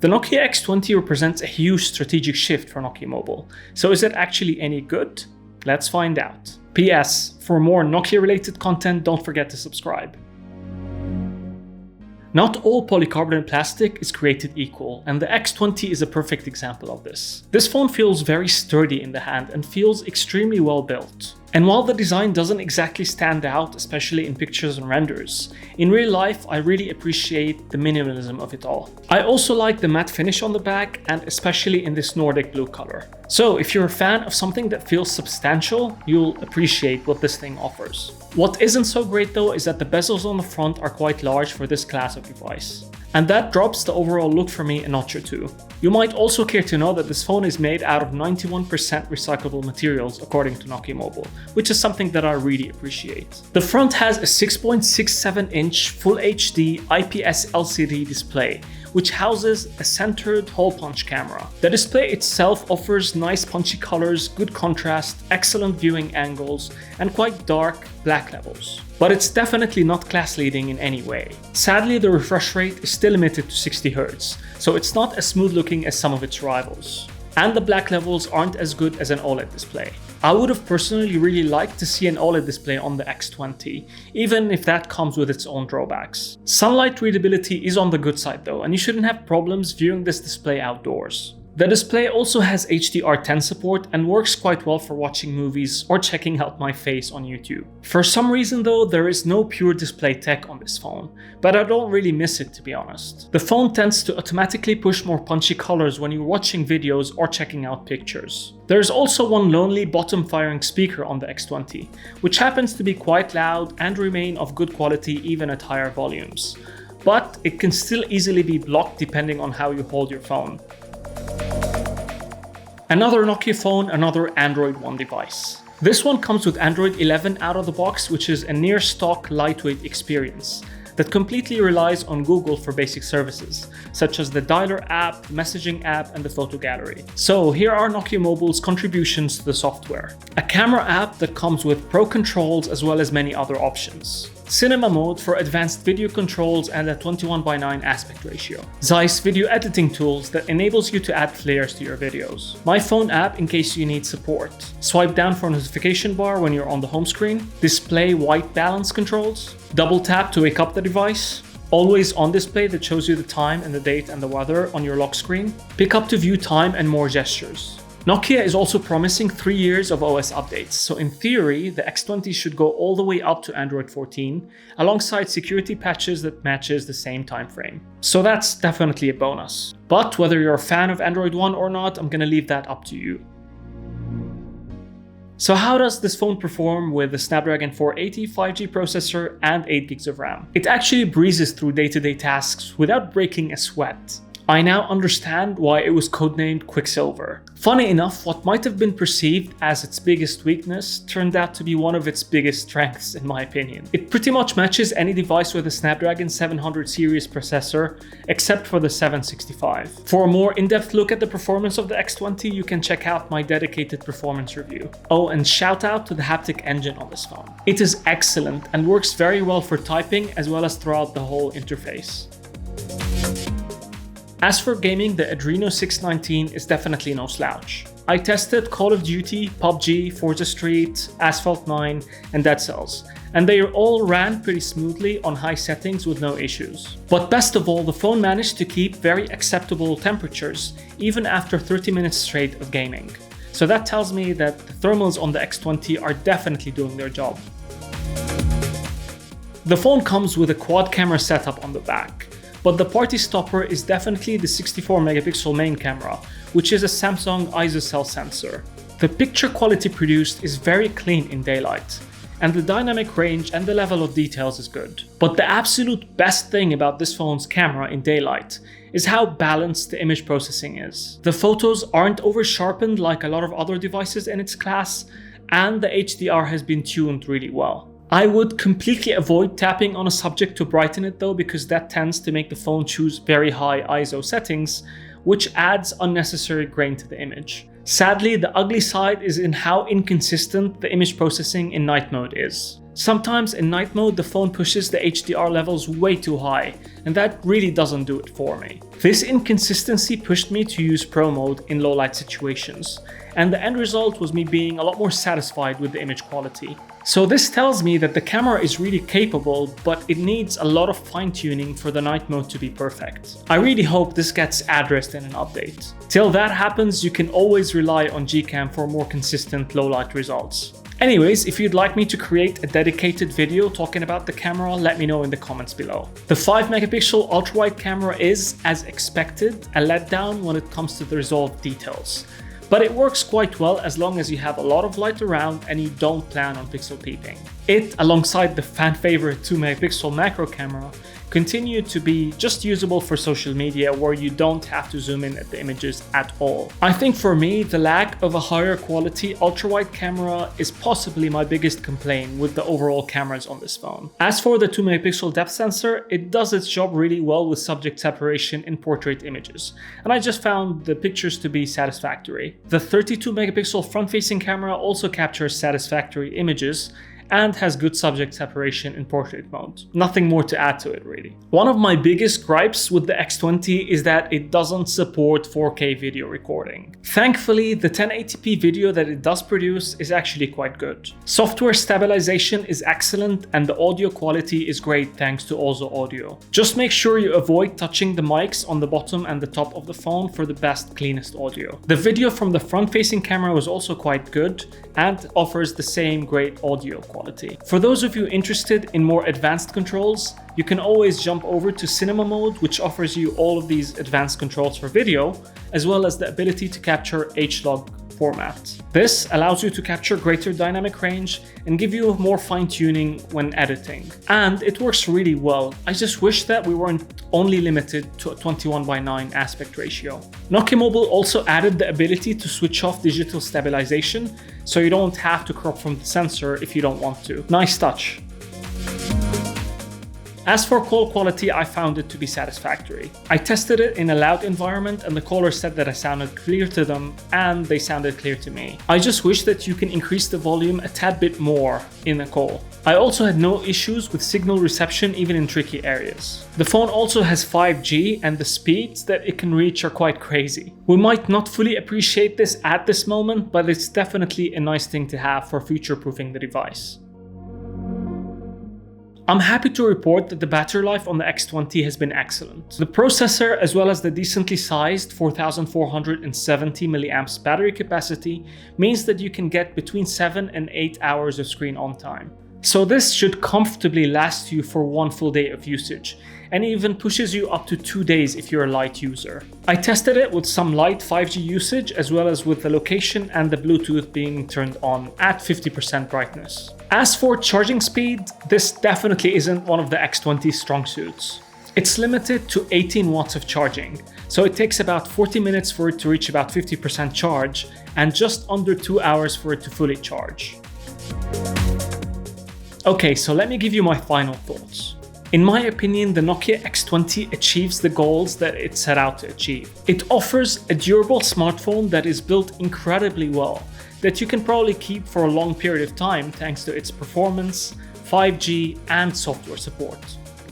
The Nokia X20 represents a huge strategic shift for Nokia Mobile. So is it actually any good? Let's find out. PS, for more Nokia related content, don't forget to subscribe. Not all polycarbonate plastic is created equal, and the X20 is a perfect example of this. This phone feels very sturdy in the hand and feels extremely well built. And while the design doesn't exactly stand out, especially in pictures and renders, in real life I really appreciate the minimalism of it all. I also like the matte finish on the back, and especially in this Nordic blue color. So if you're a fan of something that feels substantial, you'll appreciate what this thing offers. What isn't so great though is that the bezels on the front are quite large for this class of device. And that drops the overall look for me a notch or two. You might also care to know that this phone is made out of 91% recyclable materials according to Nokia Mobile, which is something that I really appreciate. The front has a 6.67-inch Full HD IPS LCD display, which houses a centered hole punch camera. The display itself offers nice punchy colors, good contrast, excellent viewing angles, and quite dark black levels. But it's definitely not class leading in any way. Sadly, the refresh rate is still limited to 60 Hz, so it's not as smooth looking as some of its rivals. And the black levels aren't as good as an OLED display. I would have personally really liked to see an OLED display on the X20, even if that comes with its own drawbacks. Sunlight readability is on the good side though, and you shouldn't have problems viewing this display outdoors. The display also has HDR10 support and works quite well for watching movies or checking out my face on YouTube. For some reason though, there is no pure display tech on this phone, but I don't really miss it to be honest. The phone tends to automatically push more punchy colors when you're watching videos or checking out pictures. There's also one lonely bottom firing speaker on the X20, which happens to be quite loud and remain of good quality even at higher volumes. But it can still easily be blocked depending on how you hold your phone. Another Nokia phone, another Android One device. This one comes with Android 11 out of the box, which is a near stock lightweight experience that completely relies on Google for basic services, such as the dialer app, messaging app, and the photo gallery. So here are Nokia Mobile's contributions to the software. A camera app that comes with pro controls as well as many other options. Cinema mode for advanced video controls and a 21:9 aspect ratio. Zeiss video editing tools that enables you to add flares to your videos. My phone app in case you need support. Swipe down for a notification bar when you're on the home screen. Display white balance controls. Double tap to wake up the device. Always on display that shows you the time and the date and the weather on your lock screen. Pick up to view time and more gestures. Nokia is also promising 3 years of OS updates, so in theory, the X20 should go all the way up to Android 14, alongside security patches that matches the same time frame. So that's definitely a bonus. But whether you're a fan of Android One or not, I'm gonna leave that up to you. So how does this phone perform with the Snapdragon 480 5G processor and 8 GB of RAM? It actually breezes through day-to-day tasks without breaking a sweat. I now understand why it was codenamed Quicksilver. Funny enough, what might have been perceived as its biggest weakness turned out to be one of its biggest strengths in my opinion. It pretty much matches any device with a Snapdragon 700 series processor, except for the 765. For a more in-depth look at the performance of the X20, you can check out my dedicated performance review. Oh, and shout out to the haptic engine on this phone. It is excellent and works very well for typing as well as throughout the whole interface. As for gaming, the Adreno 619 is definitely no slouch. I tested Call of Duty, PUBG, Forza Street, Asphalt 9, and Dead Cells, and they all ran pretty smoothly on high settings with no issues. But best of all, the phone managed to keep very acceptable temperatures even after 30 minutes straight of gaming. So that tells me that the thermals on the X20 are definitely doing their job. The phone comes with a quad camera setup on the back. But the party stopper is definitely the 64 megapixel main camera, which is a Samsung ISOCELL sensor. The picture quality produced is very clean in daylight, and the dynamic range and the level of details is good. But the absolute best thing about this phone's camera in daylight is how balanced the image processing is. The photos aren't over-sharpened like a lot of other devices in its class, and the HDR has been tuned really well. I would completely avoid tapping on a subject to brighten it though, because that tends to make the phone choose very high ISO settings, which adds unnecessary grain to the image. Sadly, the ugly side is in how inconsistent the image processing in night mode is. Sometimes in night mode, the phone pushes the HDR levels way too high, and that really doesn't do it for me. This inconsistency pushed me to use Pro mode in low light situations, and the end result was me being a lot more satisfied with the image quality. So this tells me that the camera is really capable, but it needs a lot of fine-tuning for the night mode to be perfect. I really hope this gets addressed in an update. Till that happens, you can always rely on Gcam for more consistent low light results. Anyways, if you'd like me to create a dedicated video talking about the camera, let me know in the comments below. The 5-megapixel ultra-wide camera is, as expected, a letdown when it comes to the resolved details. But it works quite well as long as you have a lot of light around and you don't plan on pixel peeping. It, alongside the fan favorite 2-megapixel macro camera, continue to be just usable for social media where you don't have to zoom in at the images at all. I think for me, the lack of a higher quality ultra-wide camera is possibly my biggest complaint with the overall cameras on this phone. As for the 2-megapixel depth sensor, it does its job really well with subject separation in portrait images, and I just found the pictures to be satisfactory. The 32-megapixel front-facing camera also captures satisfactory images and has good subject separation in portrait mode. Nothing more to add to it really. One of my biggest gripes with the X20 is that it doesn't support 4K video recording. Thankfully, the 1080p video that it does produce is actually quite good. Software stabilization is excellent and the audio quality is great thanks to Ozo Audio. Just make sure you avoid touching the mics on the bottom and the top of the phone for the best, cleanest audio. The video from the front-facing camera was also quite good and offers the same great audio quality. For those of you interested in more advanced controls, you can always jump over to cinema mode, which offers you all of these advanced controls for video, as well as the ability to capture HLOG format. This allows you to capture greater dynamic range and give you more fine-tuning when editing. And it works really well. I just wish that we weren't only limited to a 21:9 aspect ratio. Nokia Mobile also added the ability to switch off digital stabilization, so you don't have to crop from the sensor if you don't want to. Nice touch. As for call quality, I found it to be satisfactory. I tested it in a loud environment and the caller said that I sounded clear to them and they sounded clear to me. I just wish that you can increase the volume a tad bit more in a call. I also had no issues with signal reception even in tricky areas. The phone also has 5G and the speeds that it can reach are quite crazy. We might not fully appreciate this at this moment, but it's definitely a nice thing to have for future-proofing the device. I'm happy to report that the battery life on the X20 has been excellent. The processor, as well as the decently sized 4470 mAh battery capacity, means that you can get between 7 and 8 hours of screen on time. So this should comfortably last you for one full day of usage, and even pushes you up to 2 days if you're a light user. I tested it with some light 5G usage, as well as with the location and the Bluetooth being turned on at 50% brightness. As for charging speed, this definitely isn't one of the X20's strong suits. It's limited to 18 watts of charging, so it takes about 40 minutes for it to reach about 50% charge, and just under 2 hours for it to fully charge. Okay, so let me give you my final thoughts. In my opinion, the Nokia X20 achieves the goals that it set out to achieve. It offers a durable smartphone that is built incredibly well, that you can probably keep for a long period of time thanks to its performance, 5G, and software support.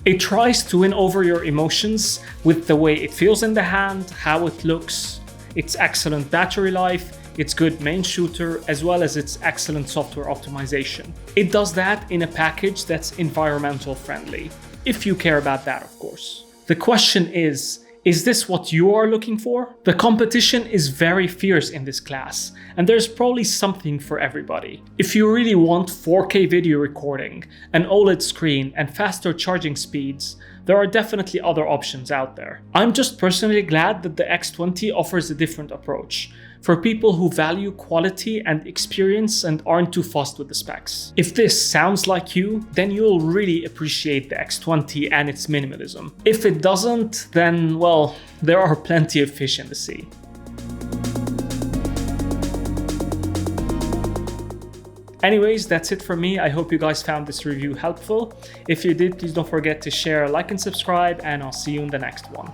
It tries to win over your emotions with the way it feels in the hand, how it looks, its excellent battery life, its good main shooter, as well as its excellent software optimization. It does that in a package that's environmental friendly, if you care about that, of course. The question is this what you are looking for? The competition is very fierce in this class, and there's probably something for everybody. If you really want 4K video recording, an OLED screen, and faster charging speeds, there are definitely other options out there. I'm just personally glad that the X20 offers a different approach for people who value quality and experience and aren't too fussed with the specs. If this sounds like you, then you'll really appreciate the X20 and its minimalism. If it doesn't, then well, there are plenty of fish in the sea. Anyways, that's it for me. I hope you guys found this review helpful. If you did, please don't forget to share, like, and subscribe, and I'll see you in the next one.